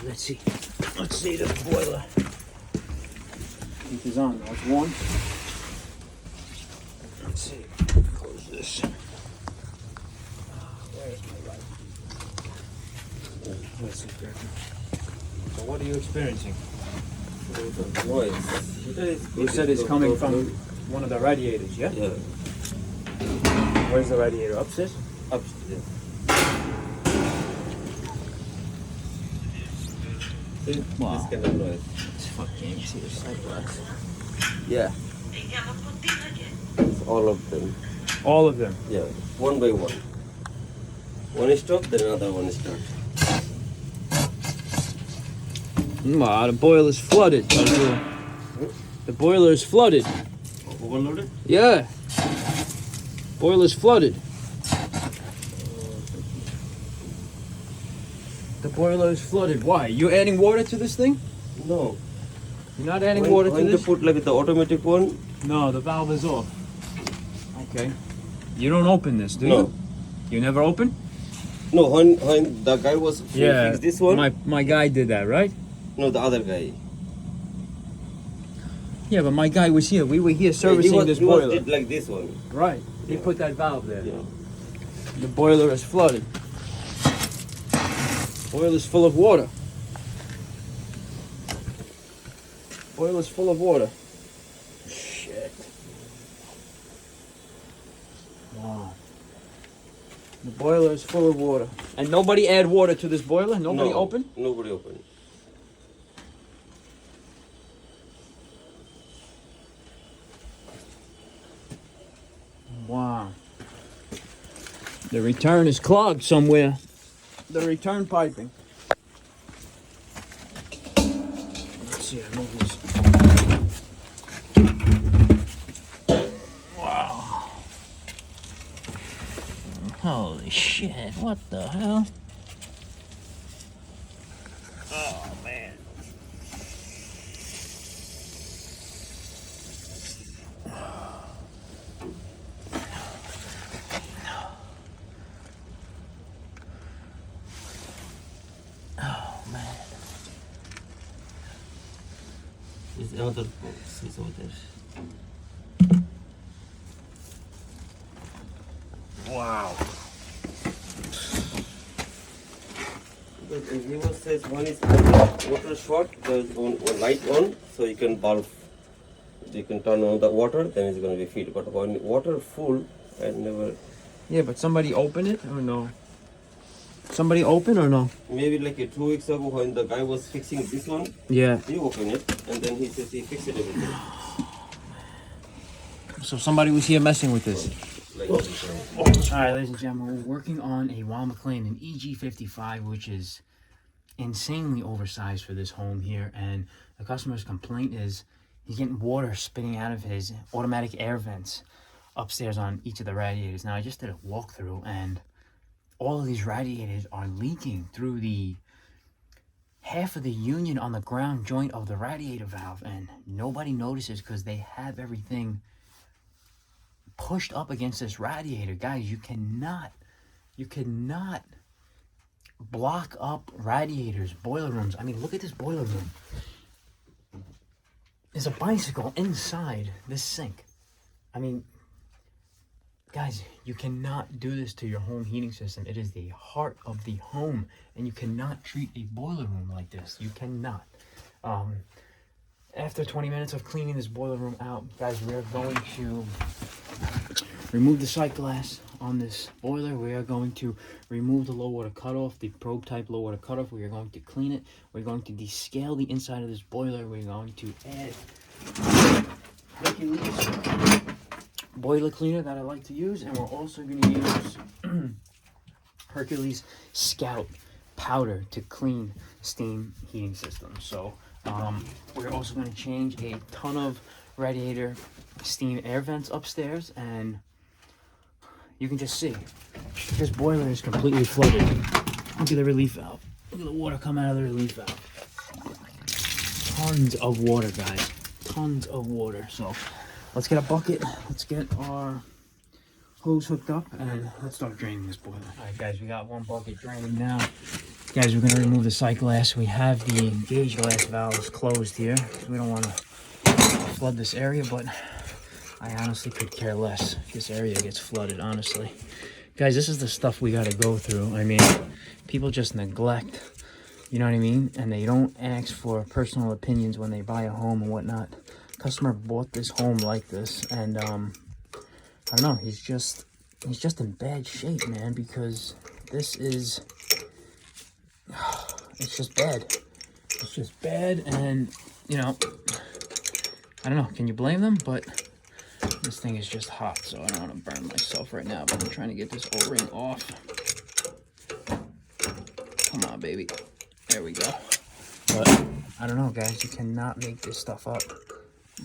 Let's see. Let's see the boiler. Heat is on. Now it's warm. Let's see. Close this. Where's my light? Let's see. So what are you experiencing? Noise. You said it's coming from one of the radiators, yeah? Yeah. Where's the radiator? Upstairs? Upstairs. See, Wow. this kind of noise. It's fucking see the sight glass. Yeah. It's all of them. All of them. Yeah. One by one. One is stop, then another one is start. Wow, the boiler's flooded. The boiler is flooded. Overloaded? Yeah. Boiler's flooded. The boiler is flooded. Why? You adding water to this thing? No. You're not adding water to when this? they put like the automatic one? No, the valve is off. Okay. You don't open this, do No. you? You never open? No, when the guy was fix this one? My guy did that, right? No, the other guy. Yeah, but my guy was here. We were here servicing this he boiler. did like this one. Right. He Yeah. put that valve there. Yeah. The boiler is flooded. Boiler's full of water. Boiler's full of water. Shit. Wow. The boiler is full of water. And nobody add water to this boiler? Nobody No, open? Nobody open. Wow. The return is clogged somewhere. The return piping. Let's see, I move this. Wow. Holy shit, what the hell? Oh, man. Oh, man. There's another box is over there. Wow. Because he was says one is water short, there's one light on, so you can bulb. You can turn on the water, then it's going to be filled. But when water full, I never. Yeah, but somebody open it or no? Somebody open or no? Maybe like 2 weeks ago when the guy was fixing this one, Yeah. he opened it and then he says he fixed it everything. So somebody was here messing with this. Like, Alright, ladies and gentlemen, we're working on a Ron McLean, an EG55, which is insanely oversized for this home here. And the customer's complaint is he's getting water spitting out of his automatic air vents upstairs on each of the radiators. Now, I just did a walkthrough, and all of these radiators are leaking through the half of the union on the ground joint of the radiator valve, and nobody notices because they have everything pushed up against this radiator. Guys, you cannot block up radiators, boiler rooms. I mean, look at this boiler room. There's a bicycle inside this sink. I mean, guys, you cannot do this to your home heating system. It is the heart of the home, and you cannot treat a boiler room like this. You cannot. After 20 minutes of cleaning this boiler room out, guys, we're going to remove the sight glass on this boiler. We are going to remove the low water cutoff, the probe type low water cutoff. We are going to clean it. We're going to descale the inside of this boiler. We're going to add Hercules boiler cleaner that I like to use, and we're also going to use Hercules Scout powder to clean steam heating systems. So we're also going to change a ton of radiator steam air vents upstairs, and you can just see this boiler is completely flooded. Look at the relief valve. Look at the water come out of the relief valve. Tons of water, guys. Tons of water. So let's get a bucket. Let's get our hose hooked up, and let's start draining this boiler. All right, guys, we got one bucket draining now. Guys, we're gonna remove the sight glass. We have the gauge glass valves closed here. We don't want to flood this area, but I honestly could care less if this area gets flooded, honestly. Guys, this is the stuff we gotta go through. I mean, people just neglect, you know what I mean? And they don't ask for personal opinions when they buy a home and whatnot. Customer bought this home like this, and I don't know, he's just in bad shape, man, because this is, it's just bad. It's just bad, and you know, I don't know, can you blame them? But this thing is just hot, so I don't want to burn myself right now, but I'm trying to get this O-ring off. Come on, baby. There we go. But I don't know, guys, you cannot make this stuff up.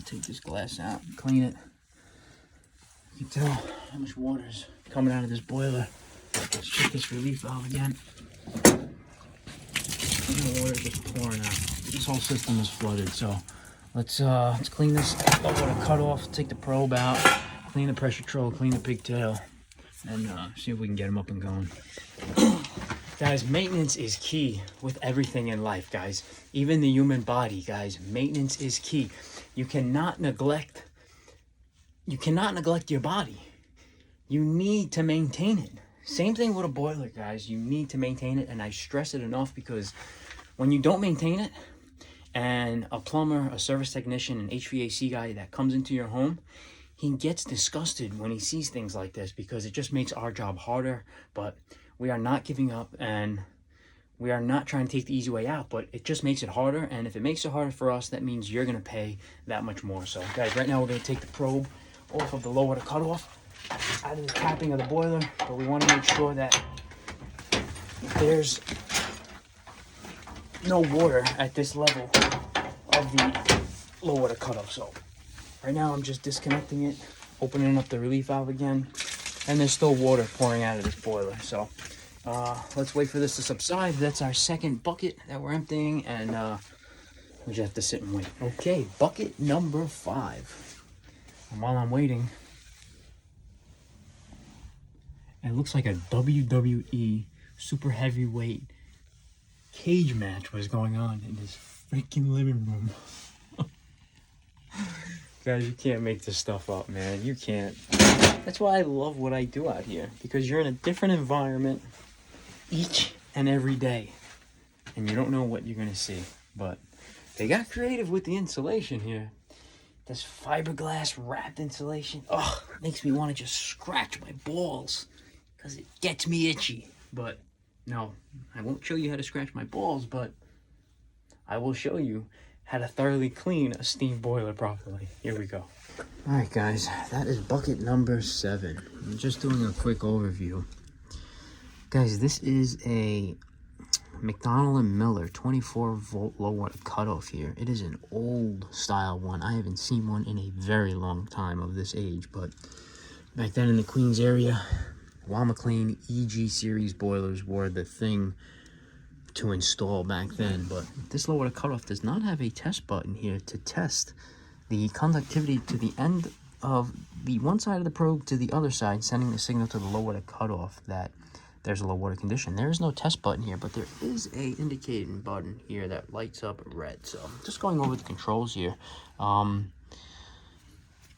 Take this glass out, clean it. You can tell how much water is coming out of this boiler. Let's check this relief valve again. The water just pouring out. This whole system is flooded, so let's clean this water cut off, take the probe out, clean the pressure control, clean the pigtail, and see if we can get them up and going. Guys, maintenance is key with everything in life, guys. Even the human body, guys. Maintenance is key. You cannot neglect your body. You need to maintain it. Same thing with a boiler, guys. You need to maintain it, and I stress it enough because when you don't maintain it, and a plumber, a service technician, an HVAC guy that comes into your home, he gets disgusted when he sees things like this because it just makes our job harder. But we are not giving up, and we are not trying to take the easy way out, but it just makes it harder. And if it makes it harder for us, that means you're going to pay that much more. So guys, right now we're going to take the probe off of the low water cutoff, out of the capping of the boiler, but we want to make sure that there's no water at this level of the low water cutoff. So right now I'm just disconnecting it, opening up the relief valve again, and there's still water pouring out of this boiler. So let's wait for this to subside. That's our second bucket that we're emptying, and we just have to sit and wait. Okay, bucket number 5. And while I'm waiting, it looks like a WWE super heavyweight cage match was going on in this freaking living room. Guys, you can't make this stuff up, man. You can't. That's why I love what I do out here, because you're in a different environment each and every day, and you don't know what you're gonna see. But they got creative with the insulation here. This fiberglass wrapped insulation, oh, makes me want to just scratch my balls because it gets me itchy. But no, I won't show you how to scratch my balls, but I will show you how to thoroughly clean a steam boiler properly. Here we go. All right, guys, that is bucket number 7. I'm just doing a quick overview. Guys, this is a McDonald & Miller 24-volt low water cutoff here. It is an old style one. I haven't seen one in a very long time of this age, but back then in the Queens area, Weil-McLain EG series boilers were the thing to install back then. But this low water cutoff does not have a test button here to test the conductivity to the end of the one side of the probe to the other side, sending the signal to the low water cutoff that there's a low water condition. There is no test button here, but there is a indicating button here that lights up red. So just going over the controls here.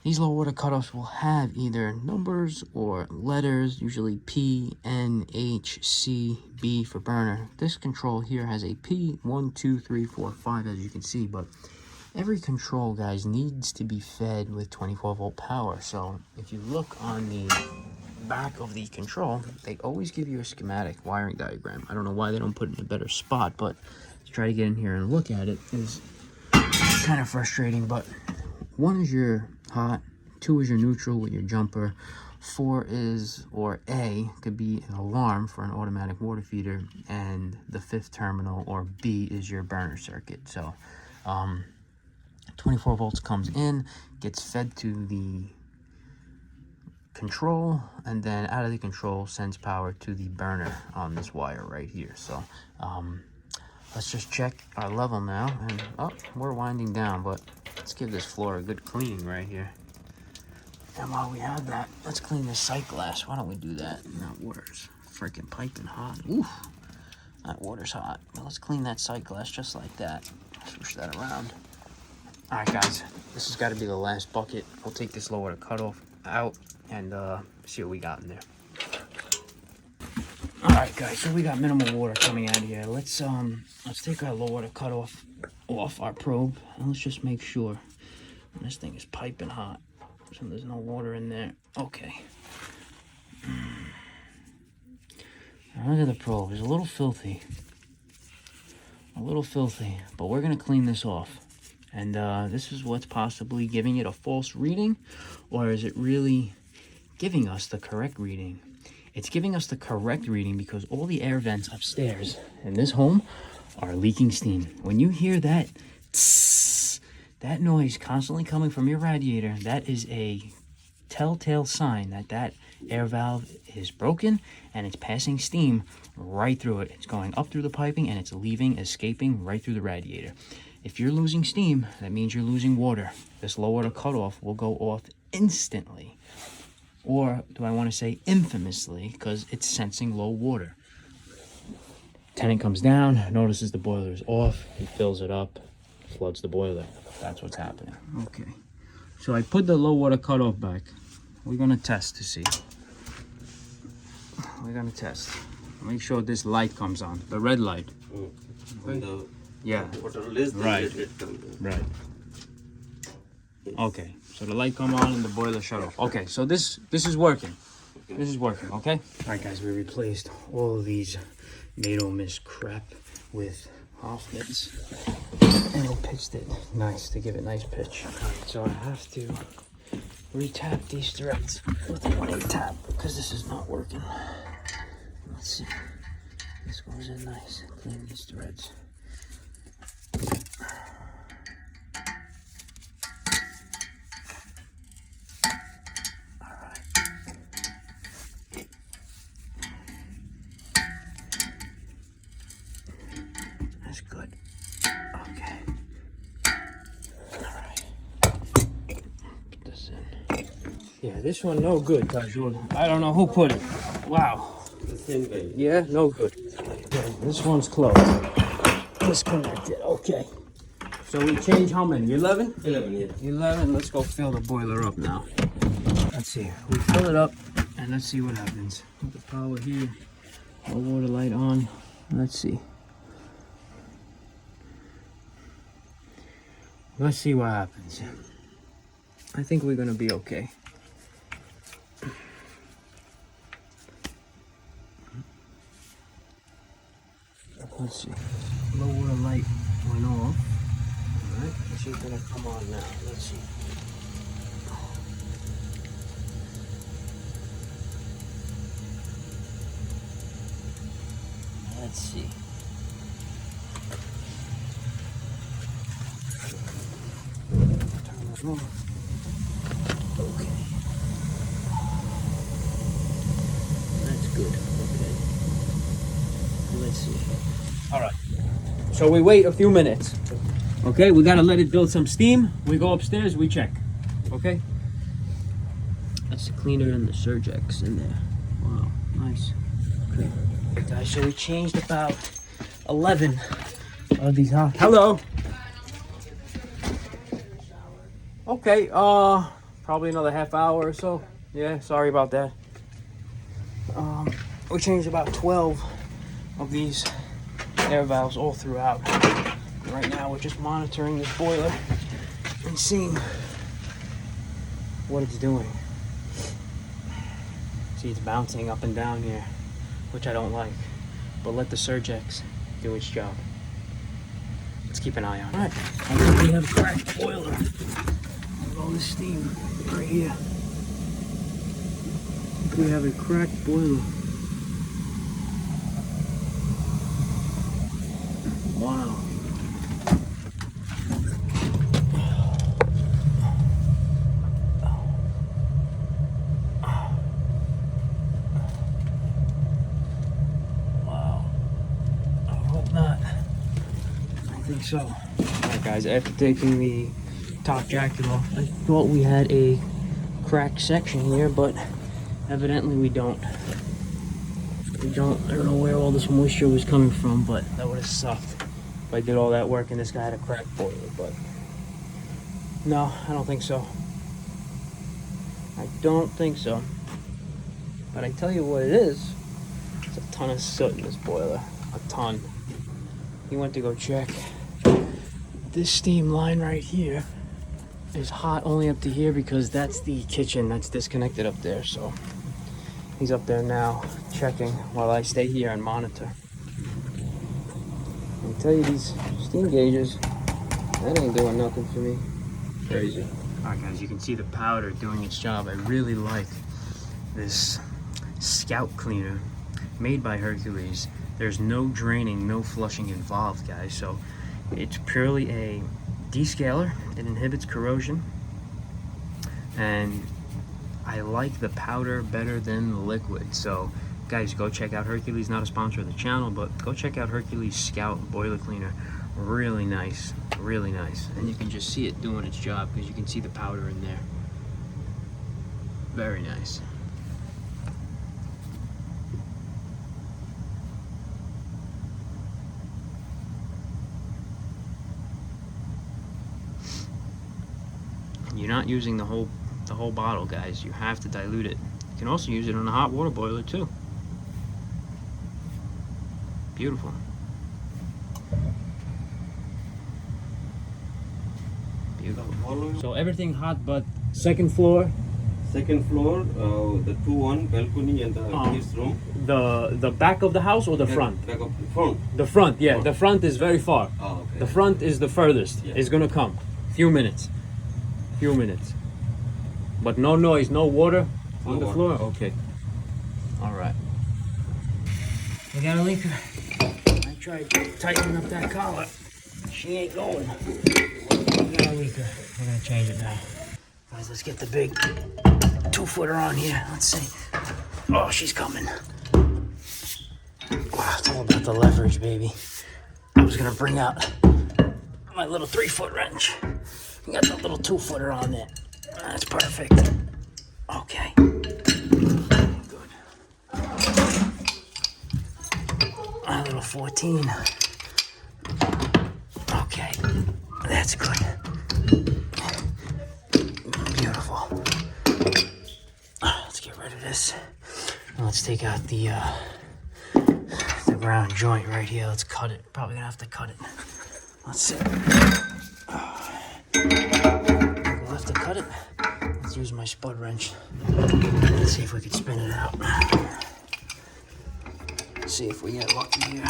These low water cutoffs will have either numbers or letters, usually P, N, H, C, B for burner. This control here has a P, 1, 2, 3, 4, 5, as you can see, but every control, guys, needs to be fed with 24-volt power. So if you look on the back of the control, they always give you a schematic wiring diagram. I don't know why they don't put it in a better spot, but to try to get in here and look at it is kind of frustrating. But 1 is your hot, 2 is your neutral with your jumper, 4 is, or A, could be an alarm for an automatic water feeder, and the 5th terminal, or B, is your burner circuit. So 24 volts comes in, gets fed to the control, and then out of the control sends power to the burner on this wire right here. So let's just check our level now, and we're winding down, but let's give this floor a good cleaning right here. And while we have that, let's clean this sight glass. Why don't we do that? That water's freaking piping hot. Ooh, That water's hot. Well, let's clean that sight glass just like that. Swoosh that around. All right, guys, this has got to be the last bucket. We'll take this low water cutoff out and see what we got in there. All right, guys, so we got minimal water coming out of here. Let's take our low water cutoff off our probe, and let's just make sure. And this thing is piping hot, so there's no water in there. Okay. Now look at the probe. It's a little filthy. But we're gonna clean this off. And this is what's possibly giving it a false reading, or is it really giving us the correct reading? It's giving us the correct reading because all the air vents upstairs in this home are leaking steam. When you hear that tss, that noise constantly coming from your radiator, that is a telltale sign that that air valve is broken and it's passing steam right through it. It's going up through the piping and it's escaping right through the radiator. If you're losing steam, that means you're losing water. This low water cutoff will go off instantly. Or do I want to say infamously, because it's sensing low water. Tenant comes down, notices the boiler is off, he fills it up, floods the boiler. That's what's happening. Okay. So I put the low water cutoff back. We're going to test to see. We're going to test. Make sure this light comes on. The red light. When the Yeah. water release, Right. it comes. Right. Okay. So the light come on and the boiler shut off. Okay. So this is working. This is working. Okay. All right, guys. We replaced all of these NATO Mist crap with Hoffman's, and we pitched it nice to give it nice pitch. All right. So I have to retap these threads with a 1/8 tap because this is not working. Let's see. This goes in nice. Clean these threads. That's good. Okay. Alright. Put this in. Yeah, this one no good, Tajul. I don't know who put it. Wow. The same way. Yeah, no good. Okay, this one's closed. Disconnected. Okay. So we change how many? 11? 11, yeah. 11. Let's go fill the boiler up now. Let's see. We fill it up and let's see what happens. Put the power here. The water light on. Let's see. Let's see what happens. I think we're gonna be okay. Let's see. Low water light went off. Alright, she's gonna come on now. Let's see. Let's see. Turn it on. Okay. That's good. Okay. Let's see. All right. So we wait a few minutes. Okay, we gotta let it build some steam. We go upstairs, we check. Okay? That's the cleaner and the Surgex in there. Wow, nice. Okay. Guys, so we changed about 11 of these hot. Hello. Okay, probably another half hour or so. Yeah, sorry about that. We changed about 12 of these air valves all throughout. Right now we're just monitoring this boiler and seeing what it's doing. See, it's bouncing up and down here, which I don't like. But let the Surgex do its job. Let's keep an eye on it. Alright, I think we have a cracked boiler. With all this steam right here. I think we have a cracked boiler. Wow. Wow. I hope not. I think so. Alright guys, after taking the top jacket off, I thought we had a cracked section here, but evidently we don't. I don't know where all this moisture was coming from, but that would have sucked if I did all that work and this guy had a cracked boiler. But no, I don't think so. I don't think so. But I tell you what it is. It's a ton of soot in this boiler. A ton. He went to go check. This steam line right here is hot only up to here because that's the kitchen that's disconnected up there. So he's up there now checking while I stay here and monitor. I tell you, these steam gauges, that ain't doing nothing for me. Crazy. Alright guys, you can see the powder doing its job. I really like this Scout cleaner made by Hercules. There's no draining, no flushing involved, guys. So it's purely a descaler. It inhibits corrosion. And I like the powder better than the liquid. So guys, go check out Hercules. Not a sponsor of the channel, but go check out Hercules Scout boiler cleaner. Really nice, really nice. And you can just see it doing its job because you can see the powder in there. Very nice. You're not using the whole bottle, guys. You have to dilute it. You can also use it on a hot water boiler too. Beautiful. Beautiful. So everything hot, but second floor. Second floor, the 2-1 balcony and the kids room. The back of the house or the front? Back of the front. The front, yeah. The front is very far. Oh, okay. The front is the furthest. Yeah. It's gonna come. Few minutes. But no noise, no water on the floor? Okay. Alright. We got a leaker. I tried tightening up that collar. She ain't going. We got a leaker. We're gonna change it now. Guys, let's get the big 2-footer on here. Let's see. Oh, she's coming. Wow, it's all about the leverage, baby. I was gonna bring out my little 3-foot wrench. We got the little 2-footer on there. That's perfect. Okay. Good. A little 14. Okay. That's good. Beautiful. Let's get rid of this. Now let's take out the ground joint right here. Let's cut it. Probably gonna have to cut it. Let's see. We'll have to cut it. Let's use my spud wrench. Let's see if we can spin it out. See if we get lucky here.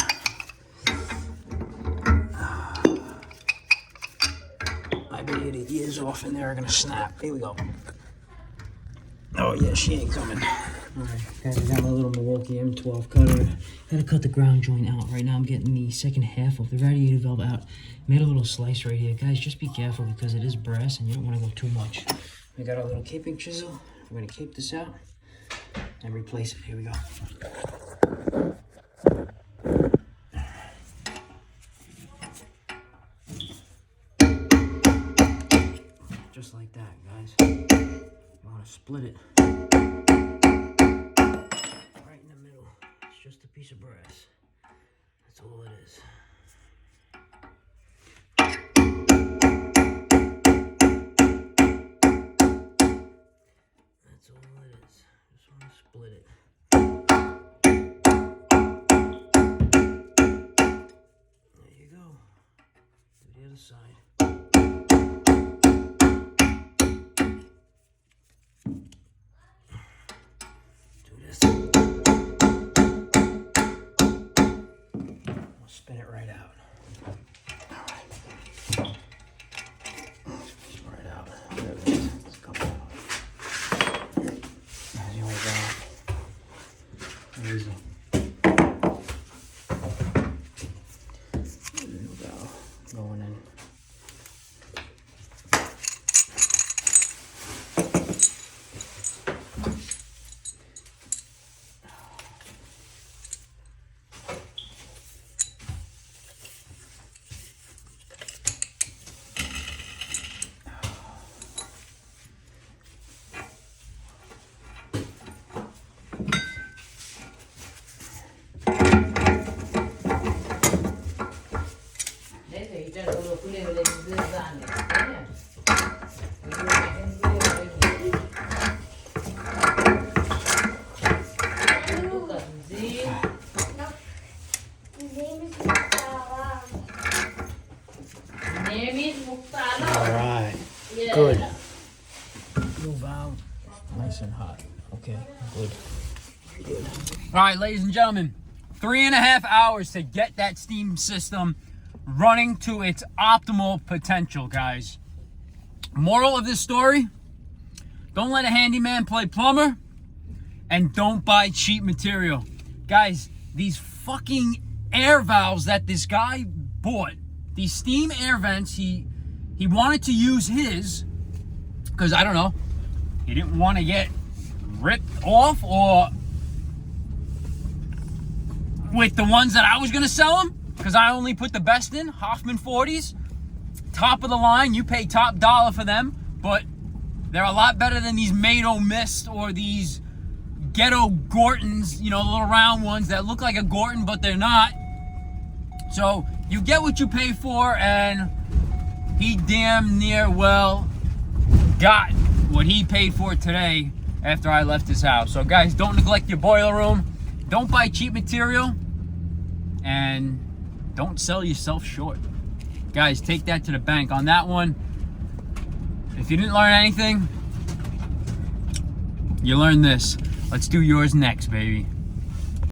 I bet you the ears off in there are gonna snap. Here we go. Oh yeah, she ain't coming. Alright, guys, I got my little Milwaukee M12 cutter. Gotta cut the ground joint out. Right now I'm getting the second half of the radiator valve out. Made a little slice right here. Guys, just be careful because it is brass and you don't want to go too much. We got our little caping chisel. We're gonna cape this out and replace it. Here we go. Just like that, guys. You want to split it right in the middle. It's just a piece of brass. That's all it is. That's all it is. Just want to split it. There you go. To the other side. Spin it right out. All right. Spin it right out. There it is. It's coming out. There's the old valve. Easy. There's the new valve going in. Alright. Good. Move out. Nice and hot. Okay, good. Alright, ladies and gentlemen. 3.5 hours to get that steam system running to its optimal potential, guys. Moral of this story: don't let a handyman play plumber, and don't buy cheap material. Guys, these fucking air valves that this guy bought, these steam air vents, he wanted to use his, because I don't know, he didn't want to get ripped off or with the ones that I was going to sell him, because I only put the best in, Hoffman 40s, top of the line. You pay top dollar for them, but they're a lot better than these Mado Mist or these Ghetto Gortons, you know, the little round ones that look like a Gorton, but they're not. So you get what you pay for, and he damn near well got what he paid for today after I left his house. So guys, don't neglect your boiler room. Don't buy cheap material, and don't sell yourself short. Guys, take that to the bank on that one. If you didn't learn anything, you learned this. Let's do yours next, baby.